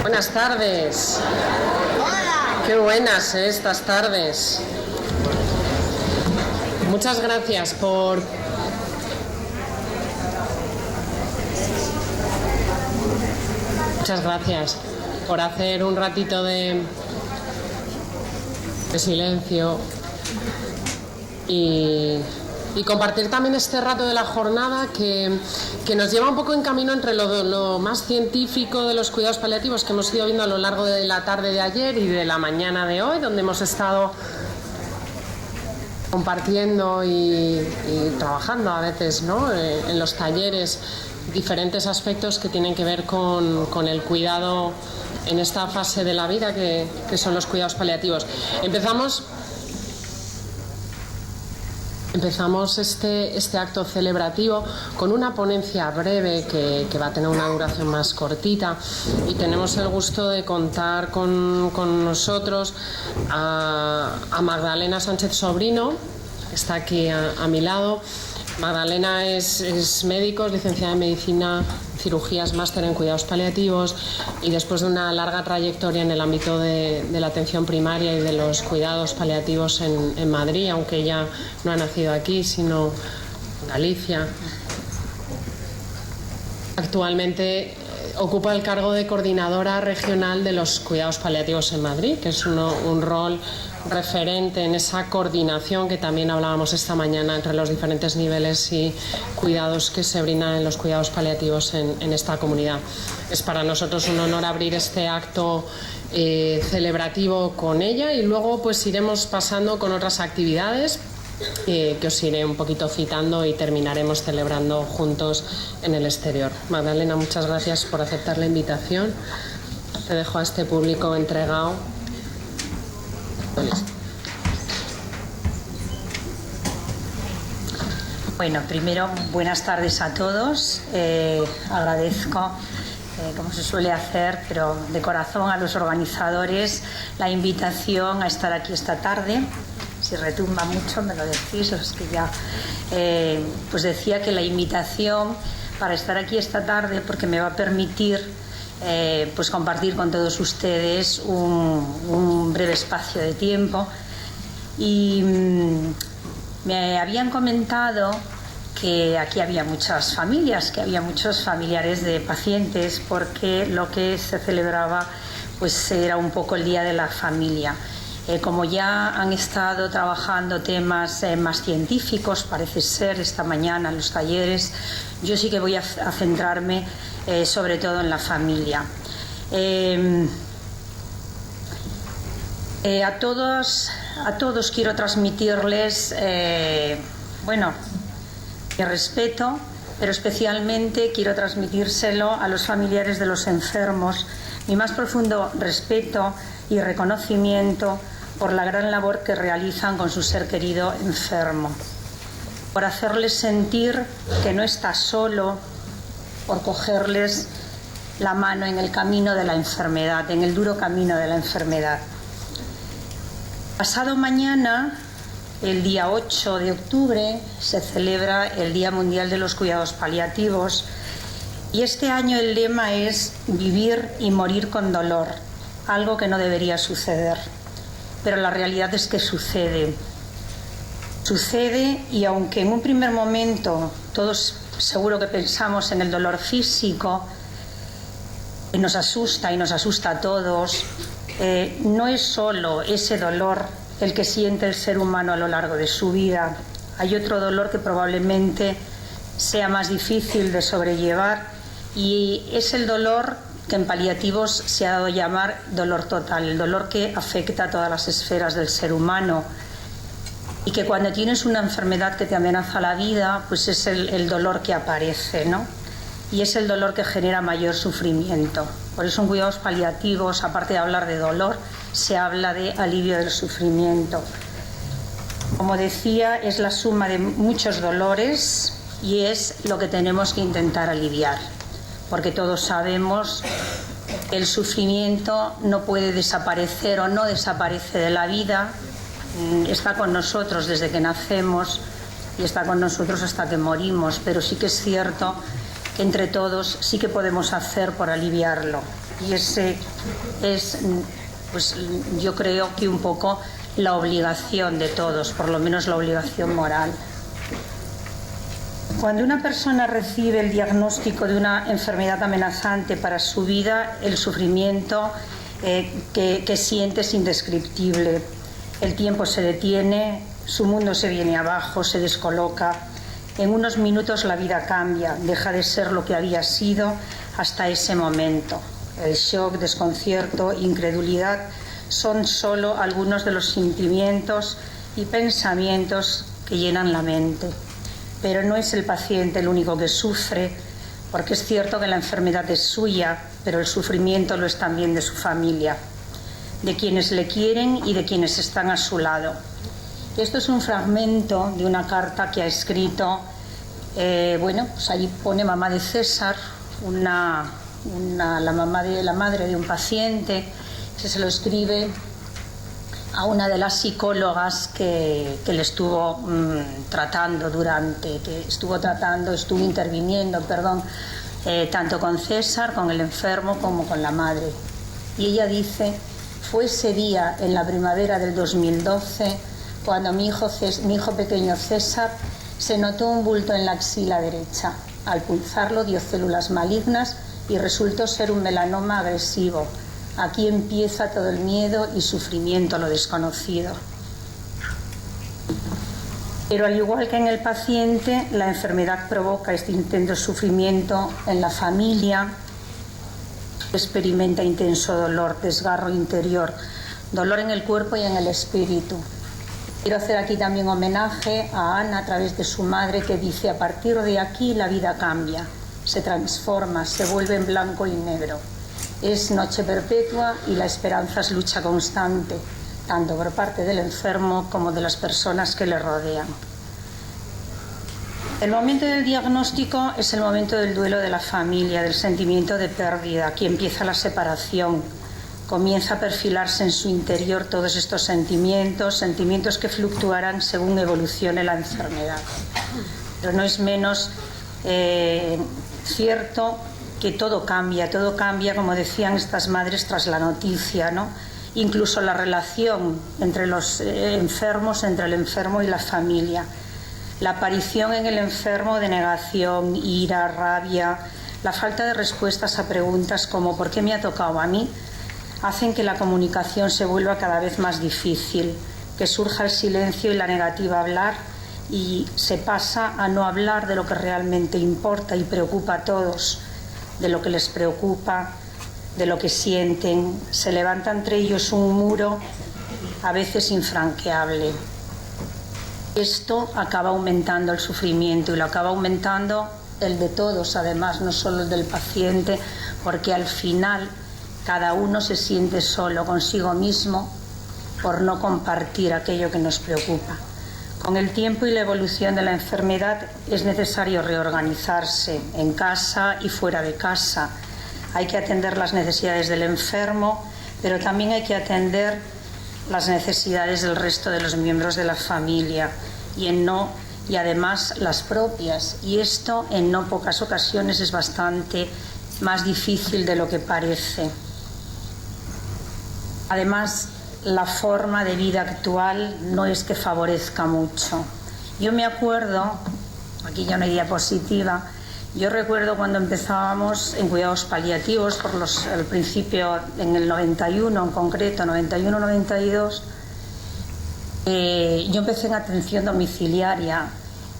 Buenas tardes. Hola. Qué buenas estas tardes. Muchas gracias por hacer un ratito de silencio y compartir también este rato de la jornada que nos lleva un poco en camino entre lo más científico de los cuidados paliativos que hemos ido viendo a lo largo de la tarde de ayer y de la mañana de hoy, donde hemos estado compartiendo y trabajando a veces, ¿no?, en los talleres diferentes aspectos que tienen que ver con el cuidado en esta fase de la vida que son los cuidados paliativos. Empezamos este acto celebrativo con una ponencia breve que va a tener una duración más cortita, y tenemos el gusto de contar con nosotros a Magdalena Sánchez Sobrino, que está aquí a mi lado. Magdalena es médico, es licenciada en Medicina, Cirugías, máster en Cuidados Paliativos, y después de una larga trayectoria en el ámbito de la atención primaria y de los cuidados paliativos en Madrid, aunque ella no ha nacido aquí, sino en Galicia. Actualmente ocupa el cargo de coordinadora regional de los cuidados paliativos en Madrid, que es un rol referente en esa coordinación que también hablábamos esta mañana entre los diferentes niveles y cuidados que se brindan en los cuidados paliativos en esta comunidad. Es para nosotros un honor abrir este acto celebrativo con ella, y luego pues iremos pasando con otras actividades que os iré un poquito citando y terminaremos celebrando juntos en el exterior. Magdalena, muchas gracias por aceptar la invitación. Te dejo a este público entregado. Bueno, primero, buenas tardes a todos. Agradezco, como se suele hacer, pero de corazón, a los organizadores la invitación a estar aquí esta tarde. Si retumba mucho me lo decís, es que ya pues decía que la invitación para estar aquí esta tarde, porque me va a permitir pues compartir con todos ustedes un breve espacio de tiempo. Y me habían comentado que aquí había muchas familias, que había muchos familiares de pacientes, porque lo que se celebraba pues era un poco el Día de la Familia. Como ya han estado trabajando temas más científicos, parece ser, esta mañana en los talleres, yo sí que voy a centrarme sobre todo en la familia. A todos quiero transmitirles mi respeto, pero especialmente quiero transmitírselo a los familiares de los enfermos, mi más profundo respeto y reconocimiento por la gran labor que realizan con su ser querido enfermo, por hacerles sentir que no está solo, por cogerles la mano en el camino de la enfermedad, en el duro camino de la enfermedad. Pasado mañana, el día 8 de octubre, se celebra el Día Mundial de los Cuidados Paliativos, y este año el lema es vivir y morir con dolor, algo que no debería suceder, pero la realidad es que sucede. Sucede, y aunque en un primer momento todos seguro que pensamos en el dolor físico, que nos asusta y nos asusta a todos, no es solo ese dolor el que siente el ser humano a lo largo de su vida. Hay otro dolor que probablemente sea más difícil de sobrellevar, y es el dolor que en paliativos se ha dado a llamar dolor total, el dolor que afecta a todas las esferas del ser humano, y que cuando tienes una enfermedad que te amenaza la vida, pues es el dolor que aparece, ¿no? Y es el dolor que genera mayor sufrimiento. Por eso en cuidados paliativos, aparte de hablar de dolor, se habla de alivio del sufrimiento. Como decía, es la suma de muchos dolores y es lo que tenemos que intentar aliviar, porque todos sabemos que el sufrimiento no puede desaparecer o no desaparece de la vida, está con nosotros desde que nacemos y está con nosotros hasta que morimos, pero sí que es cierto que entre todos sí que podemos hacer por aliviarlo. Y ese es, pues yo creo que un poco la obligación de todos, por lo menos la obligación moral. Cuando una persona recibe el diagnóstico de una enfermedad amenazante para su vida, el sufrimiento que siente es indescriptible. El tiempo se detiene, su mundo se viene abajo, se descoloca. En unos minutos la vida cambia, deja de ser lo que había sido hasta ese momento. El shock, desconcierto, incredulidad son solo algunos de los sentimientos y pensamientos que llenan la mente. Pero no es el paciente el único que sufre, porque es cierto que la enfermedad es suya, pero el sufrimiento lo es también de su familia, de quienes le quieren y de quienes están a su lado. Esto es un fragmento de una carta que ha escrito, pues allí pone mamá de César, la madre de un paciente, que se lo escribe a una de las psicólogas que le estuvo estuvo interviniendo, tanto con César, con el enfermo, como con la madre. Y ella dice: fue ese día, en la primavera del 2012, cuando mi hijo pequeño César se notó un bulto en la axila derecha. Al punzarlo dio células malignas y resultó ser un melanoma agresivo. Aquí empieza todo el miedo y sufrimiento a lo desconocido. Pero al igual que en el paciente, la enfermedad provoca este intenso sufrimiento en la familia. Experimenta intenso dolor, desgarro interior, dolor en el cuerpo y en el espíritu. Quiero hacer aquí también homenaje a Ana a través de su madre, que dice: a partir de aquí la vida cambia, se transforma, se vuelve en blanco y negro. Es noche perpetua y la esperanza es lucha constante, tanto por parte del enfermo como de las personas que le rodean. El momento del diagnóstico es el momento del duelo de la familia, del sentimiento de pérdida. Aquí empieza la separación, comienza a perfilarse en su interior todos estos sentimientos que fluctuarán según evolucione la enfermedad. Pero no es menos cierto que todo cambia, como decían estas madres tras la noticia, ¿no? Incluso la relación entre los enfermos, entre el enfermo y la familia. La aparición en el enfermo de negación, ira, rabia, la falta de respuestas a preguntas como ¿por qué me ha tocado a mí?, hacen que la comunicación se vuelva cada vez más difícil, que surja el silencio y la negativa a hablar, y se pasa a no hablar de lo que realmente importa y preocupa a todos, de lo que les preocupa, de lo que sienten. Se levanta entre ellos un muro a veces infranqueable. Esto acaba aumentando el sufrimiento y lo acaba aumentando el de todos, además, no solo el del paciente, porque al final cada uno se siente solo consigo mismo por no compartir aquello que nos preocupa. Con el tiempo y la evolución de la enfermedad es necesario reorganizarse en casa y fuera de casa. Hay que atender las necesidades del enfermo, pero también hay que atender las necesidades del resto de los miembros de la familia y además las propias. Y esto en no pocas ocasiones es bastante más difícil de lo que parece. Además, la forma de vida actual no es que favorezca mucho. Yo me acuerdo, aquí ya no hay diapositiva, yo recuerdo cuando empezábamos en cuidados paliativos, al principio en el 91 en concreto, 91-92, yo empecé en atención domiciliaria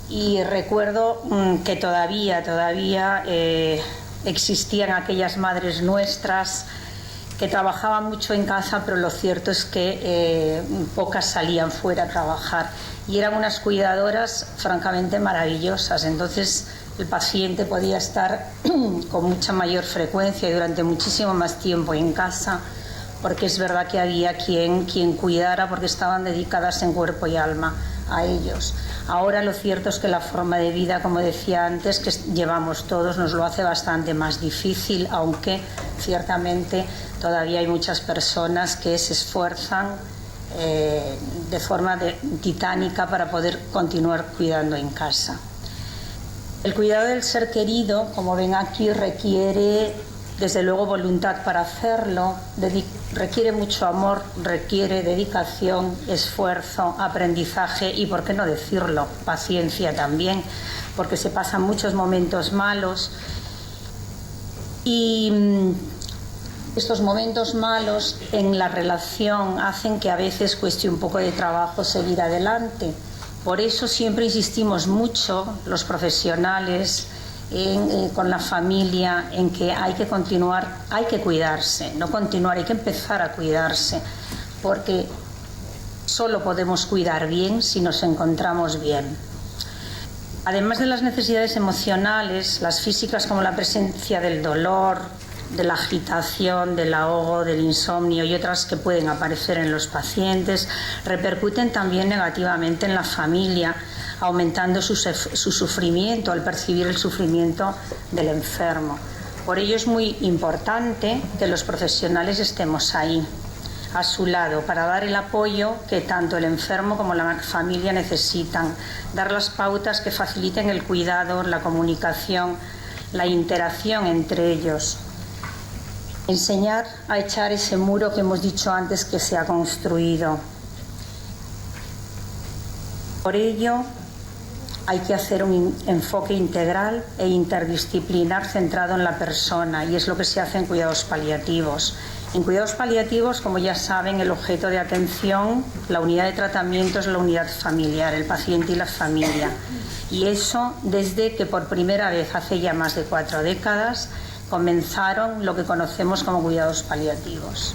y recuerdo que todavía existían aquellas madres nuestras que trabajaban mucho en casa, pero lo cierto es que pocas salían fuera a trabajar y eran unas cuidadoras francamente maravillosas. Entonces el paciente podía estar con mucha mayor frecuencia y durante muchísimo más tiempo en casa, porque es verdad que había quien cuidara, porque estaban dedicadas en cuerpo y alma a ellos. Ahora lo cierto es que la forma de vida, como decía antes, que llevamos todos, nos lo hace bastante más difícil, aunque ciertamente todavía hay muchas personas que se esfuerzan de forma titánica para poder continuar cuidando en casa. El cuidado del ser querido, como ven aquí, requiere desde luego voluntad para hacerlo, requiere mucho amor, requiere dedicación, esfuerzo, aprendizaje y, por qué no decirlo, paciencia también, porque se pasan muchos momentos malos y estos momentos malos en la relación hacen que a veces cueste un poco de trabajo seguir adelante. Por eso siempre insistimos mucho los profesionales con la familia en que hay que continuar, hay que cuidarse, no continuar, hay que empezar a cuidarse, porque solo podemos cuidar bien si nos encontramos bien. Además de las necesidades emocionales, las físicas como la presencia del dolor, de la agitación, del ahogo, del insomnio y otras que pueden aparecer en los pacientes, repercuten también negativamente en la familia, aumentando su sufrimiento al percibir el sufrimiento del enfermo. Por ello es muy importante que los profesionales estemos ahí, a su lado, para dar el apoyo que tanto el enfermo como la familia necesitan, dar las pautas que faciliten el cuidado, la comunicación, la interacción entre ellos. Enseñar a echar ese muro que hemos dicho antes que se ha construido. Por ello, hay que hacer un enfoque integral e interdisciplinar centrado en la persona, y es lo que se hace en cuidados paliativos. En cuidados paliativos, como ya saben, el objeto de atención, la unidad de tratamiento es la unidad familiar, el paciente y la familia. Y eso desde que por primera vez, hace ya más de 4 décadas, comenzaron lo que conocemos como cuidados paliativos.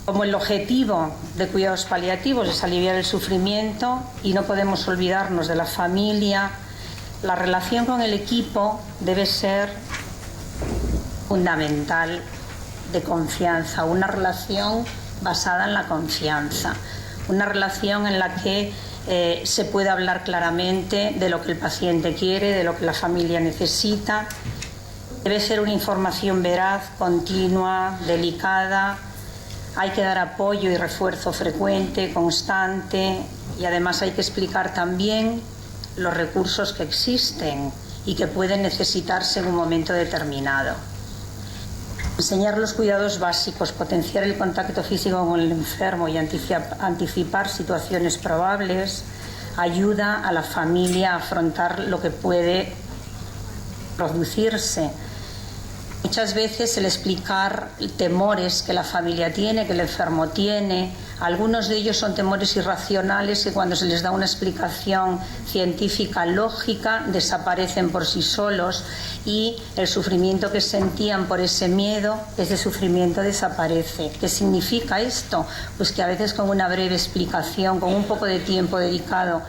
Como el objetivo de cuidados paliativos es aliviar el sufrimiento y no podemos olvidarnos de la familia, la relación con el equipo debe ser fundamental, de confianza, una relación basada en la confianza, una relación en la que se puede hablar claramente de lo que el paciente quiere, de lo que la familia necesita. Debe ser una información veraz, continua, delicada. Hay que dar apoyo y refuerzo frecuente, constante, y además hay que explicar también los recursos que existen y que pueden necesitarse en un momento determinado. Enseñar los cuidados básicos, potenciar el contacto físico con el enfermo y anticipar situaciones probables ayuda a la familia a afrontar lo que puede producirse. Muchas veces el explicar temores que la familia tiene, que el enfermo tiene, algunos de ellos son temores irracionales que cuando se les da una explicación científica lógica desaparecen por sí solos, y el sufrimiento que sentían por ese miedo, ese sufrimiento desaparece. ¿Qué significa esto? Pues que a veces con una breve explicación, con un poco de tiempo dedicado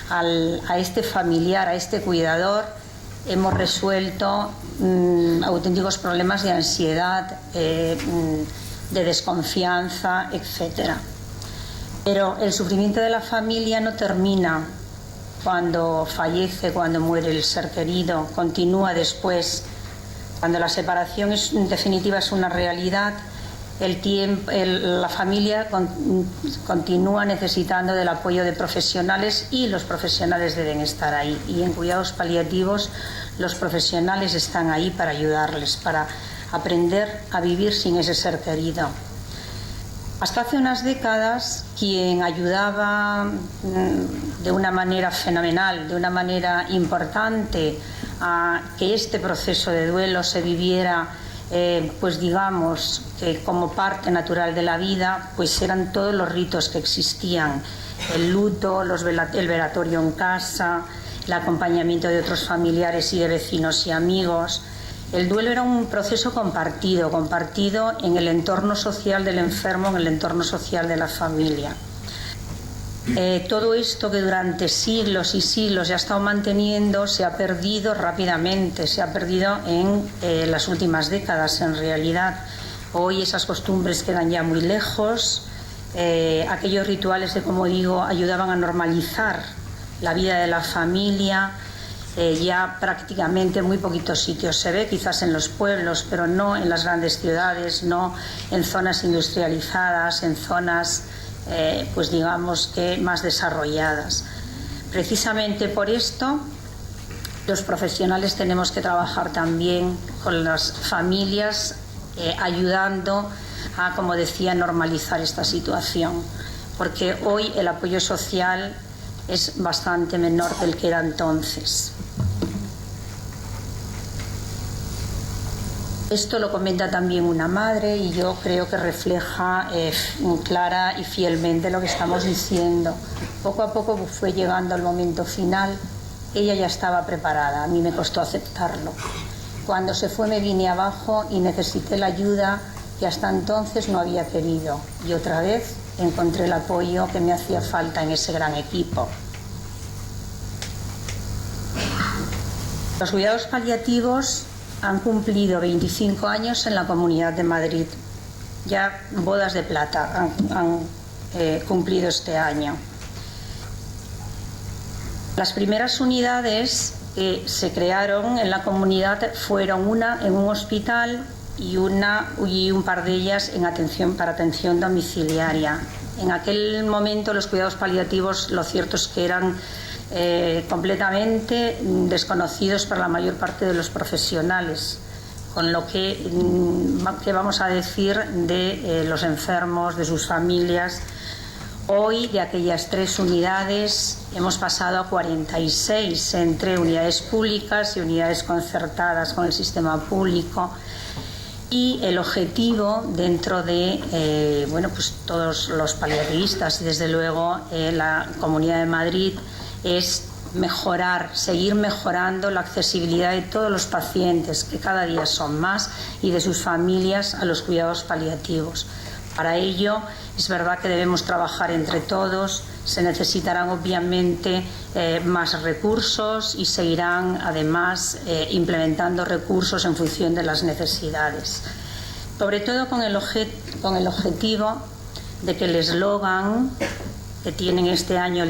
a este familiar, a este cuidador, hemos resuelto auténticos problemas de ansiedad, de desconfianza, etc. Pero el sufrimiento de la familia no termina cuando fallece, cuando muere el ser querido, continúa después. Cuando la separación en definitiva es una realidad, la familia continúa necesitando del apoyo de profesionales y los profesionales deben estar ahí. Y en cuidados paliativos los profesionales están ahí para ayudarles, para aprender a vivir sin ese ser querido. Hasta hace unas décadas, quien ayudaba de una manera fenomenal, de una manera importante, a que este proceso de duelo se viviera pues digamos que como parte natural de la vida, pues eran todos los ritos que existían: el luto, el velatorio en casa, el acompañamiento de otros familiares y de vecinos y amigos. El duelo era un proceso compartido en el entorno social del enfermo, en el entorno social de la familia. Todo esto que durante siglos y siglos se ha estado manteniendo se ha perdido rápidamente, se ha perdido en las últimas décadas en realidad. Hoy esas costumbres quedan ya muy lejos, aquellos rituales que, como digo, ayudaban a normalizar la vida de la familia, ya prácticamente en muy poquitos sitios se ve, quizás en los pueblos, pero no en las grandes ciudades, no en zonas industrializadas, en zonas pues digamos que más desarrolladas. Precisamente por esto, los profesionales tenemos que trabajar también con las familias, ayudando a, como decía, normalizar esta situación, porque hoy el apoyo social es bastante menor del que era entonces. Esto lo comenta también una madre y yo creo que refleja clara y fielmente lo que estamos diciendo. Poco a poco fue llegando al momento final. Ella ya estaba preparada, a mí me costó aceptarlo. Cuando se fue me vine abajo y necesité la ayuda que hasta entonces no había querido. Y otra vez encontré el apoyo que me hacía falta en ese gran equipo. Los cuidados paliativos han cumplido 25 años en la Comunidad de Madrid. Ya bodas de plata han cumplido este año. Las primeras unidades que se crearon en la comunidad fueron una en un hospital y un par de ellas para atención domiciliaria. En aquel momento los cuidados paliativos, lo cierto es que eran completamente desconocidos para la mayor parte de los profesionales, con lo que vamos a decir de los enfermos, de sus familias. Hoy, de aquellas 3 unidades, hemos pasado a 46 entre unidades públicas y unidades concertadas con el sistema público. Y el objetivo dentro de pues todos los paliativistas y desde luego la Comunidad de Madrid es seguir mejorando la accesibilidad de todos los pacientes, que cada día son más, y de sus familias a los cuidados paliativos. Para ello es verdad que debemos trabajar entre todos, se necesitarán obviamente más recursos y se irán además implementando recursos en función de las necesidades. Sobre todo con el objetivo de que el eslogan que tienen este año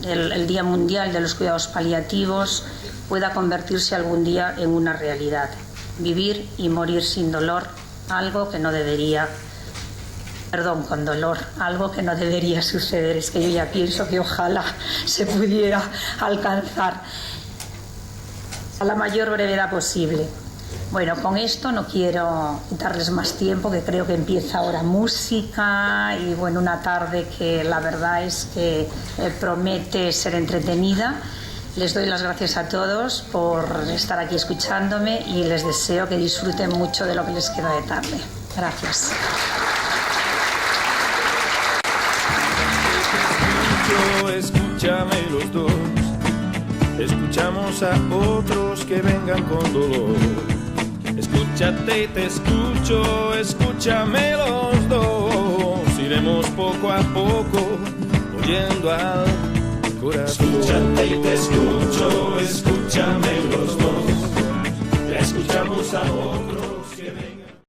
el Día Mundial de los Cuidados Paliativos pueda convertirse algún día en una realidad. Vivir y morir sin dolor, algo que no debería con dolor, algo que no debería suceder. Es que yo ya pienso que ojalá se pudiera alcanzar a la mayor brevedad posible. Bueno, con esto no quiero quitarles más tiempo, que creo que empieza ahora música y bueno, una tarde que la verdad es que promete ser entretenida. Les doy las gracias a todos por estar aquí escuchándome y les deseo que disfruten mucho de lo que les queda de tarde. Gracias. Escúchame los dos, escuchamos a otros que vengan con dolor. Escúchate y te escucho, escúchame los dos. Iremos poco a poco oyendo al corazón. Escúchate y te escucho.